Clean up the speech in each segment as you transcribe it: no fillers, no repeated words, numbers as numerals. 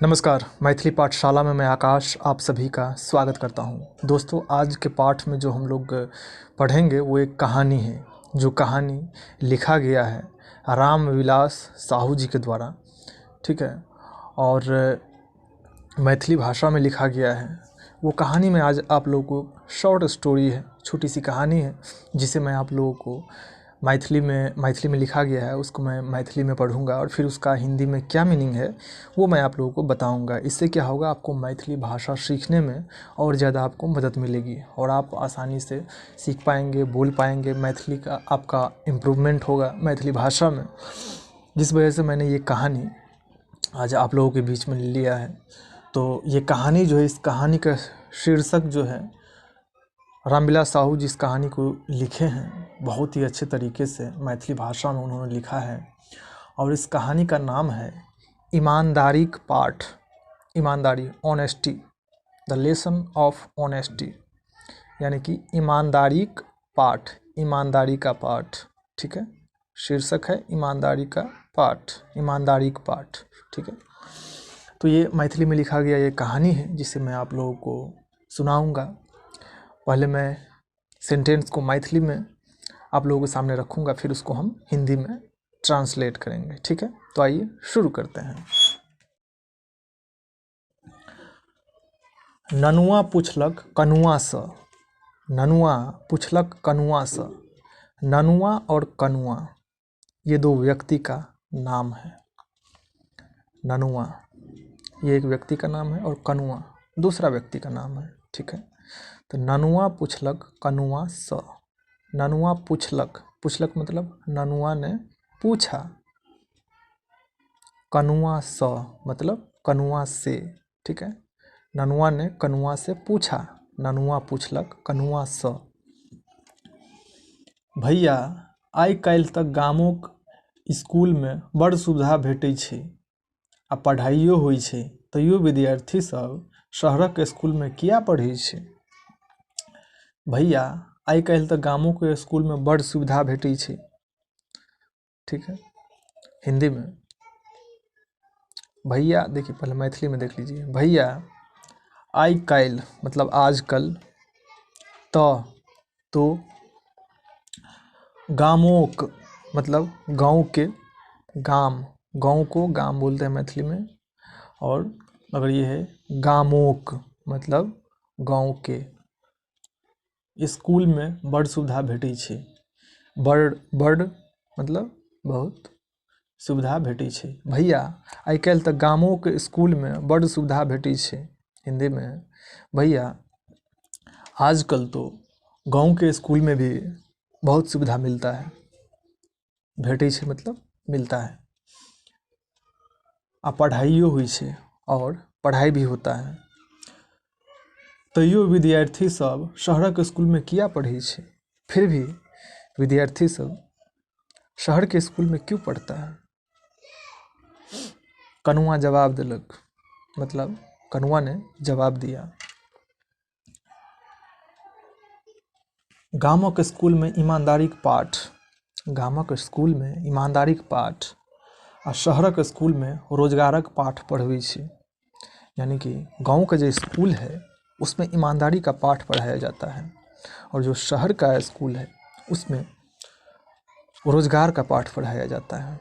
नमस्कार। मैथिली पाठशाला में मैं आकाश आप सभी का स्वागत करता हूं। दोस्तों, आज के पाठ में जो हम लोग पढ़ेंगे वो एक कहानी है, जो कहानी लिखा गया है रामविलास साहू जी के द्वारा। ठीक है, और मैथिली भाषा में लिखा गया है। वो कहानी में आज आप लोगों को शॉर्ट स्टोरी है, छोटी सी कहानी है, जिसे मैं आप लोगों को मैथिली में लिखा गया है, उसको मैं मैथिली में पढ़ूंगा और फिर उसका हिंदी में क्या मीनिंग है वो मैं आप लोगों को बताऊंगा। इससे क्या होगा, आपको मैथिली भाषा सीखने में और ज़्यादा आपको मदद मिलेगी और आप आसानी से सीख पाएंगे, बोल पाएंगे। मैथिली का आपका इम्प्रूवमेंट होगा मैथिली भाषा में, जिस वजह से मैंने ये कहानी आज आप लोगों के बीच में लिया है। तो ये कहानी जो है, इस कहानी का शीर्षक जो है, रामविलास साहू जिस कहानी को लिखे हैं बहुत ही अच्छे तरीके से मैथिली भाषा में उन्होंने लिखा है, और इस कहानी का नाम है ईमानदारी का पाठ। ईमानदारी, honesty, the lesson of honesty, यानी कि ईमानदारी का पाठ, ईमानदारी का पाठ। ठीक है, शीर्षक है ईमानदारी का पाठ, ईमानदारी का पाठ। ठीक है, तो ये मैथिली में लिखा गया ये कहानी है जिसे मैं आप लोगों को सुनाऊंगा। पहले मैं सेंटेंस को मैथिली में आप लोगों के सामने रखूंगा, फिर उसको हम हिंदी में ट्रांसलेट करेंगे। ठीक है, तो आइए शुरू करते हैं। ननुआ पुछलक कनुआ सँ, ननुआ पुछलक कनुआ सँ। ननुआ और कनुआ ये दो व्यक्ति का नाम है। ननुआ ये एक व्यक्ति का नाम है और कनुआ दूसरा व्यक्ति का नाम है। ठीक है, तो ननुआ पुछलक कनुआ सँ। ननुआ पुछलक, पुछलक मतलब ननुआ ने पूछा, कनुआ सँ मतलब कनुआ से। ठीक है, ननुआ ने कनुआ से पूछा, ननुआ पुछलक कनुआ सँ। भैया, आइ काल्हि तक गामक स्कूल में बड़ सुविधा भेटै छै आ पढ़ाइयो होइ छै, तैयो विद्यार्थी सब शहरक स्कूल में किया पढ़ै छै? भैया, आइ काल्हि तक गामों के स्कूल में बड़ सुविधा भेटै छै। ठीक है, हिंदी में भैया, देखिए पहले मैथिली में देख लीजिए। भैया, आइ काल्हि मतलब आजकल, तो गामोक मतलब गांव के, गाम, गांव को गाम बोलते हैं मैथिली में, और अगर ये है गामोक मतलब गांव के, स्कूल में बड़ सुविधा भेटै छै। बड़ मतलब बहुत सुविधा भेटै छै। भैया, आइ काल्हि तक गामों के स्कूल में बड़ सुविधा भेटै छै। हिंदी में भैया, आजकल तो गांव के स्कूल में भी बहुत सुविधा मिलता है। भेटै छै मतलब मिलता है। आ पढ़ाइयो होइ छै और पढ़ाई भी होता है। तैयो विद्यार्थी सब शहरक स्कूल में किया पढ़ै छै? फिर भी विद्यार्थी सब शहर के स्कूल में क्यों पढ़ता है? कनुआ जवाब दिलक, मतलब कनुआ ने जवाब दिया, गामक स्कूल में ईमानदारी के पाठ, गामक स्कूल में ईमानदारी के पाठ आ शहरक स्कूल में रोजगारक पाठ पढ़बै छै। यानी कि गांव का जो स्कूल है उसमें ईमानदारी का पाठ पढ़ाया जाता है, और जो शहर का स्कूल है उसमें रोजगार का पाठ पढ़ाया जाता है।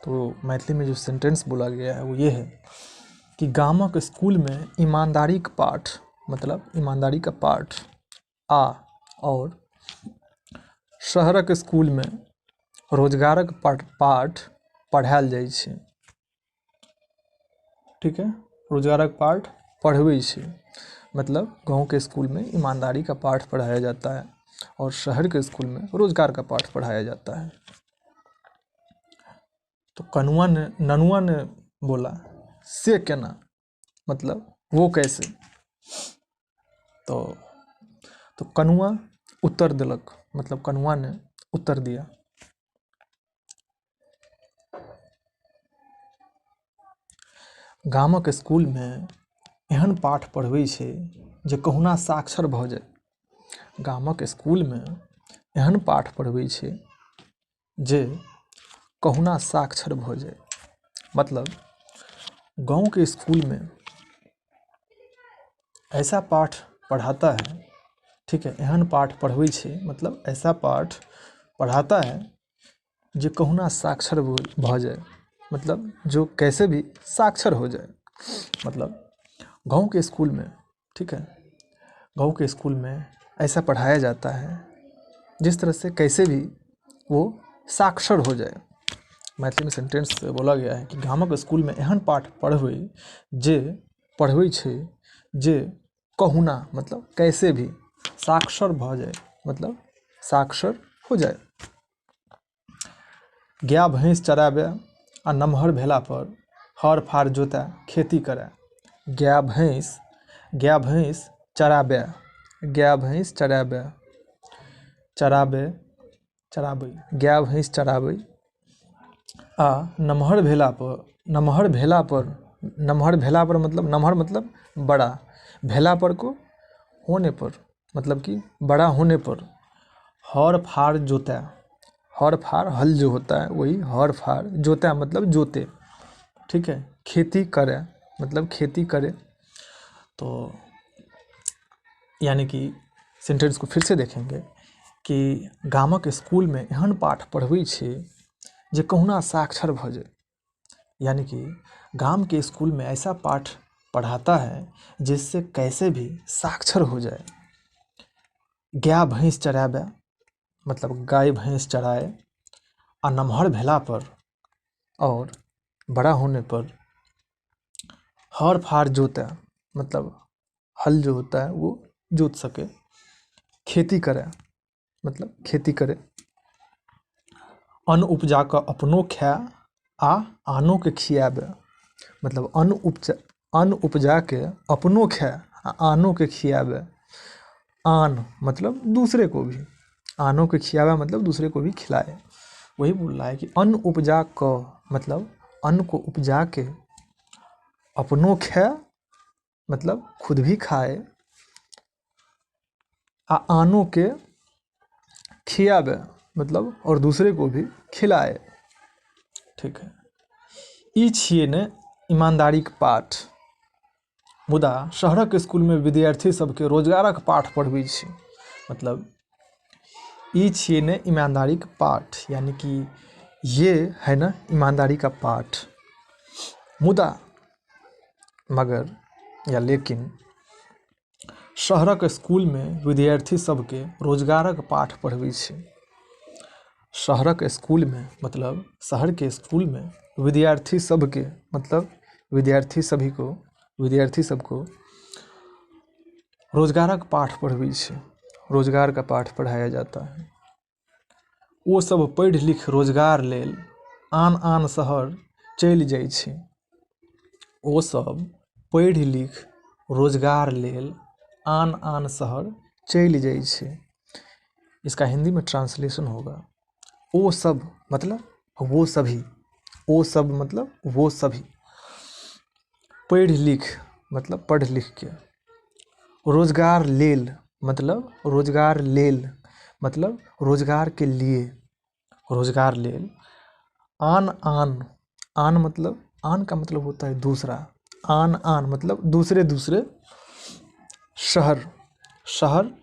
तो मैथिली में जो सेंटेंस बोला गया है वो ये है कि गामक स्कूल में ईमानदारी का पाठ मतलब ईमानदारी का पाठ और शहरक स्कूल में रोजगारक पाठ पढ़ायल जाइ छै। ठीक है, रोजगारक पाठ पढ़बै छै मतलब गांव के स्कूल में ईमानदारी का पाठ पढ़ाया जाता है और शहर के स्कूल में रोजगार का पाठ पढ़ाया जाता है। तो ननुआ ने बोला, से केना मतलब वो कैसे? तो कनुआ उत्तर दिलक, मतलब कनुआ ने उत्तर दिया, गामक स्कूल में एहन पाठ पढ़बै छै जे कहुना साक्षर भऽ जाय। गामक स्कूल में एहन पाठ पढ़बै छै जे कहुना साक्षर भऽ जाय। मतलब गांव के स्कूल में ऐसा पाठ पढ़ाता है, ठीक है, एहन पाठ पढ़बै छै, मतलब ऐसा पाठ पढ़ाता है जो कहुना साक्षर भ जाए, मतलब जो कैसे भी साक्षर हो जाए। मतलब गांव के स्कूल में, ठीक है, गांव के स्कूल में ऐसा पढ़ाया जाता है जिस तरह से कैसे भी वो साक्षर हो जाए। मैथिली में सेंटेंस बोला गया है कि गामक स्कूल में एहन पाठ पढ़बै छै जे कहुना, मतलब कैसे भी साक्षर भ जाए, मतलब साक्षर हो जाए। गाय भैंस चराबे आ नमहर भेला पर हर फाड़ जोता खेती करे। गाय भैंस चराबे, गाय भैंस चराबे, गाय भैंस चराबे आ नमहर भेला पर मतलब नमहर मतलब बड़ा, भेला पर को होने पर, मतलब कि बड़ा होने पर हर फाड़ जोता, हर फाड़ हल जो होता है वही हर फाड़ जोता मतलब जोते, ठीक है, खेती करे मतलब खेती करे। तो यानी कि सेंटेंस को फिर से देखेंगे कि गामक स्कूल में एहन पाठ पढ़बै छै जे कहुना साक्षर भ जाए। यानी कि गांव के स्कूल में ऐसा पाठ पढ़ाता है जिससे कैसे भी साक्षर हो जाए। गाय भैंस चराबे मतलब गाय भैंस चराए, आ नमहर भेला पर और बड़ा होने पर हर फाड़ जोता, मतलब हल जो होता है वो जोत सके, खेती करे मतलब खेती करे। अन्न उपजा के अपनो खाए आ आनो के खियाबे, मतलब अन्न उपजा के अपनो खाए आ आनो के खियाबे। आन मतलब दूसरे को भी, आनो के खियाबे मतलब दूसरे को भी खिलाए। वही बोल रहा है कि अन्न उपजा क मतलब अन्न को उपजा के अपनो खाए मतलब खुद भी खाए आ आनो के खियाबे मतलब और दूसरे को भी खिलाए, ठीक है। ई छिए ने ईमानदारीक पाठ। मुदा शहरक स्कूल में विद्यार्थी सबके रोजगारक पाठ पढ़बै छै, मतलब ई छिए ने ईमानदारी का पाठ, यानी कि ये है ना ईमानदारी का पाठ। मुदा मगर या लेकिन शहरक स्कूल में विद्यार्थी सबके रोजगारक पाठ पढ़बै छै। शहरक स्कूल में मतलब शहर के स्कूल में विद्यार्थी सबके मतलब विद्यार्थी सबको रोजगारक पाठ पढ़बै छै, रोजगार का पाठ पढ़ाया जाता है। वो सब पढ़ि लिख रोजगार लेल आन आन शहर चलि जाइ छै। वो सब पढ़ि लिख रोजगार लेल आन आन शहर चलि जाइ छै। इसका हिंदी में ट्रांसलेशन होगा, वो सब मतलब वो सभी, वो सब मतलब वो सभी, पढ़ लिख मतलब पढ़ लिख के, रोजगार लेल मतलब रोजगार लेल मतलब रोजगार के लिए, रोजगार लेल आन आन, आन मतलब आन का मतलब होता है दूसरा, आन आन मतलब दूसरे दूसरे शहर, शहर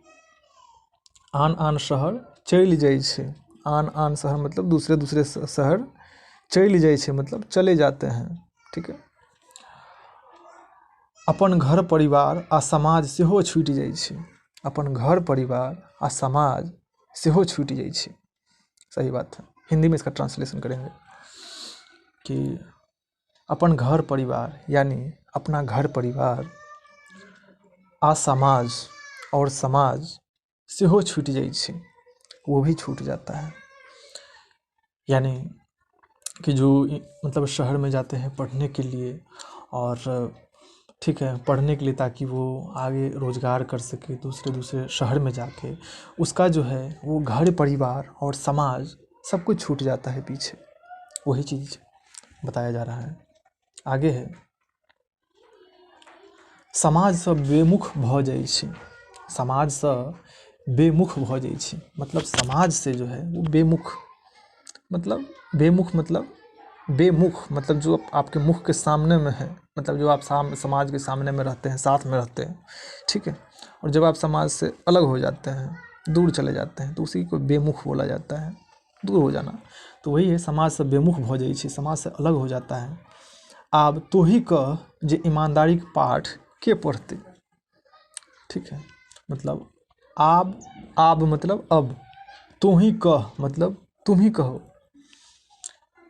आन आन शहर चलि जाइ छै। आन आन शहर मतलब दूसरे दूसरे शहर चलि जाइ छै मतलब चले जाते हैं, ठीक है। अपन घर परिवार आ समाज सेहो छूटि जाइ छै, अपन घर परिवार आ समाज सेहो छूटि जाइ छै। सही बात है, हिंदी में इसका ट्रांसलेशन करेंगे कि अपन घर परिवार यानी अपना घर परिवार आ समाज और समाज सेहो छूट जाइ छै, वो भी छूट जाता है। यानी कि जो मतलब शहर में जाते हैं पढ़ने के लिए, और ठीक है पढ़ने के लिए ताकि वो आगे रोजगार कर सके दूसरे दूसरे शहर में जाके, उसका जो है वो घर परिवार और समाज सब कुछ छूट जाता है पीछे। वही चीज़ बताया जा रहा है। आगे है समाज से बेमुख भ जाइ छै, समाज से बेमुख भ जाइ छै मतलब समाज से जो है वो बेमुख मतलब बेमुख मतलब जो आपके मुख के सामने में है, मतलब जो आप समाज के सामने में रहते हैं, साथ में रहते हैं, ठीक है। और जब आप समाज से अलग हो जाते हैं, दूर चले जाते हैं, तो उसी को बेमुख बोला जाता है, दूर हो जाना। तो वही है, समाज से बेमुख भ जाइ छै, समाज से अलग हो जाता है। आब तोही कह जे ईमानदारी के पाठ के पढ़ते, ठीक है। मतलब आब मतलब अब, तोही कह मतलब तुम ही कहो,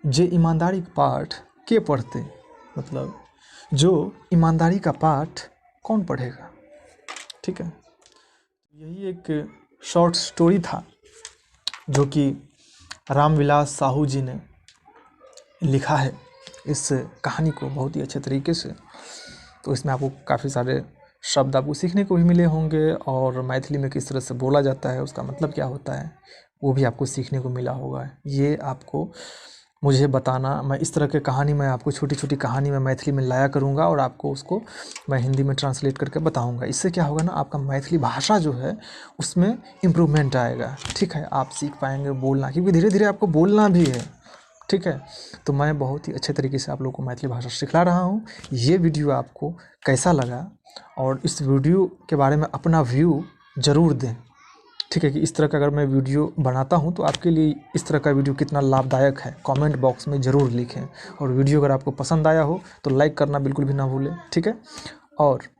जे ईमानदारी का पाठ के पढ़ते, मतलब जो ईमानदारी का पाठ कौन पढ़ेगा, ठीक है। यही एक शॉर्ट स्टोरी था जो कि रामविलास साहू जी ने लिखा है इस कहानी को बहुत ही अच्छे तरीके से। तो इसमें आपको काफ़ी सारे शब्द आपको सीखने को भी मिले होंगे, और मैथिली में किस तरह से बोला जाता है, उसका मतलब क्या होता है, वो भी आपको सीखने को मिला होगा। ये आपको मुझे बताना, मैं इस तरह के कहानी मैं आपको छोटी छोटी कहानी मैं मैथिली में लाया करूँगा, और आपको उसको मैं हिंदी में ट्रांसलेट करके बताऊँगा। इससे क्या होगा ना, आपका मैथिली भाषा जो है उसमें इम्प्रूवमेंट आएगा, ठीक है। आप सीख पाएंगे बोलना, क्योंकि धीरे धीरे आपको बोलना भी है, ठीक है। तो मैं बहुत ही अच्छे तरीके से आप लोगों को मैथिली भाषा सिखला रहा हूँ। ये वीडियो आपको कैसा लगा, और इस वीडियो के बारे में अपना व्यू ज़रूर दें, ठीक है। कि इस तरह का अगर मैं वीडियो बनाता हूँ तो आपके लिए इस तरह का वीडियो कितना लाभदायक है, कमेंट बॉक्स में ज़रूर लिखें। और वीडियो अगर आपको पसंद आया हो तो लाइक करना बिल्कुल भी ना भूलें, ठीक है। और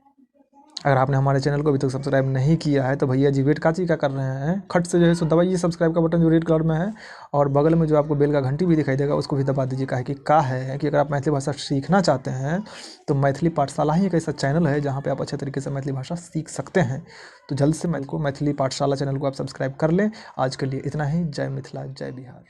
अगर आपने हमारे चैनल को अभी तक सब्सक्राइब नहीं किया है तो भैया जी वेट काची क्या कर रहे हैं, खट से जो है सो दबाइए सब्सक्राइब का बटन जो रेड कलर में है, और बगल में जो आपको बेल का घंटी भी दिखाई देगा उसको भी दबा दीजिए। काहे कि अगर आप मैथिली भाषा सीखना चाहते हैं तो मैथिली पाठशाला ही एक ऐसा चैनल है जहाँ पे आप अच्छे तरीके से मैथिली भाषा सीख सकते हैं। तो जल्द से मैथिली पाठशाला चैनल को आप सब्सक्राइब कर लें। आज के लिए इतना ही। जय मिथिला, जय बिहार।